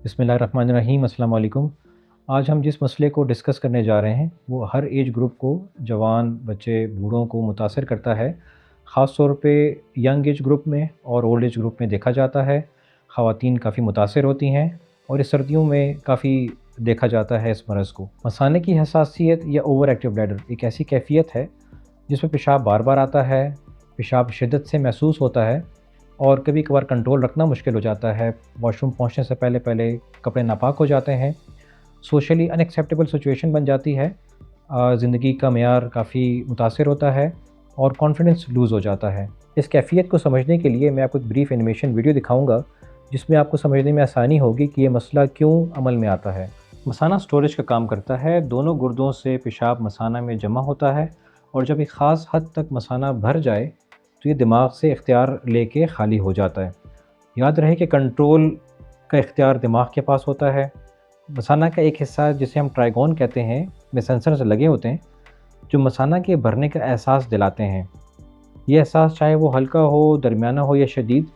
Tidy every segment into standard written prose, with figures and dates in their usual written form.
बिस्मिल्लाहिर्रहमानिर्रहीम, अस्सलाम वालेकुम। आज हम जिस मसले को डिस्कस करने जा रहे हैं वो हर एज ग्रुप को, जवान, बच्चे, बूढ़ों को मुतासर करता है। ख़ास तौर पे यंग एज ग्रुप में और ओल्ड एज ग्रुप में देखा जाता है। ख़वातीन काफ़ी मुतासर होती हैं और इस सर्दियों में काफ़ी देखा जाता है इस मरज़ को। मसाने की हसासियत या ओवर एक्टिव ब्लैडर एक ऐसी कैफ़ियत है जिसमें पेशाब बार बार आता है, पेशाब शिद्दत से महसूस होता है और कभी कभार कंट्रोल रखना मुश्किल हो जाता है। वॉशरूम पहुंचने से पहले पहले कपड़े नापाक हो जाते हैं। सोशली अनएक्सेप्टेबल सिचुएशन बन जाती है। ज़िंदगी का मेयार काफ़ी मुतासर होता है और कॉन्फिडेंस लूज़ हो जाता है। इस कैफ़ियत को समझने के लिए मैं आपको एक ब्रीफ एनिमेशन वीडियो दिखाऊंगा जिसमें आपको समझने में आसानी होगी कि ये मसला क्यों अमल में आता है। मसाना स्टोरेज का काम करता है। दोनों गुर्दों से पेशाब मसाना में जमा होता है और जब एक ख़ास हद तक मसाना भर जाए तो ये दिमाग से इख्तियार लेके खाली हो जाता है। याद रहे कि कंट्रोल का इख्तियार दिमाग के पास होता है। मसाना का एक हिस्सा जिसे हम ट्राइगोन कहते हैं में सेंसर्स लगे होते हैं जो मसाना के भरने का एहसास दिलाते हैं। ये एहसास चाहे वो हल्का हो, दरमियाना हो या शदीद,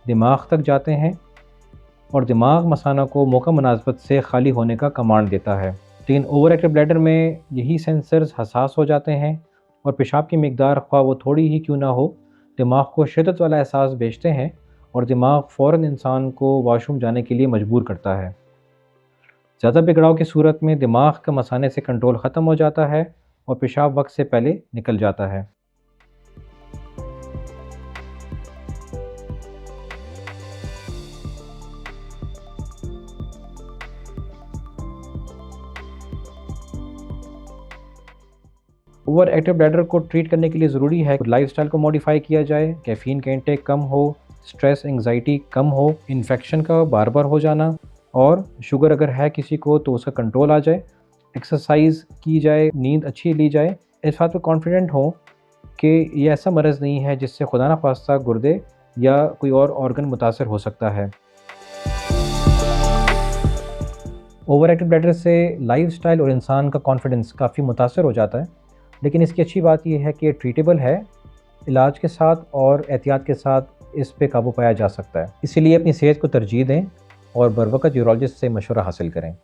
दिमाग तक जाते हैं और दिमाग मसाना को मौका मुनासबत से खाली होने का कमांड देता है। लेकिन ओवर एक्टिव ब्लैडर में यही सेंसर्स हसास हो जाते हैं और पेशाब की मिकदार ख्वाह वो थोड़ी ही क्यों ना हो, दिमाग को शिद्दत वाला एहसास भेजते हैं और दिमाग फ़ौरन इंसान को वॉशरूम जाने के लिए मजबूर करता है। ज़्यादा बिगड़ाव की सूरत में दिमाग का मसाने से कंट्रोल ख़त्म हो जाता है और पेशाब वक्त से पहले निकल जाता है। ओवर एक्टिव ब्लैडर को ट्रीट करने के लिए ज़रूरी है कि लाइफस्टाइल को मॉडिफाई किया जाए, कैफ़ीन का इंटेक कम हो, स्ट्रेस एंग्जाइटी कम हो, इन्फेक्शन का बार बार हो जाना और शुगर अगर है किसी को तो उसका कंट्रोल आ जाए, एक्सरसाइज की जाए, नींद अच्छी ली जाए। इस बात पर कॉन्फिडेंट हो कि ये ऐसा मरज़ नहीं है जिससे खुदा न खास्ता गुर्दे या कोई और ऑर्गन मुतासर हो सकता है। ओवर एक्टिव ब्लैडर से लाइफस्टाइल और इंसान का कॉन्फिडेंस काफ़ी मुतासर हो जाता है, लेकिन इसकी अच्छी बात यह है कि ये ट्रीटेबल है। इलाज के साथ और एहतियात के साथ इस पे काबू पाया जा सकता है। इसीलिए अपनी सेहत को तरजीह दें और बरवक़्त यूरोलॉजिस्ट से मशवरा हासिल करें।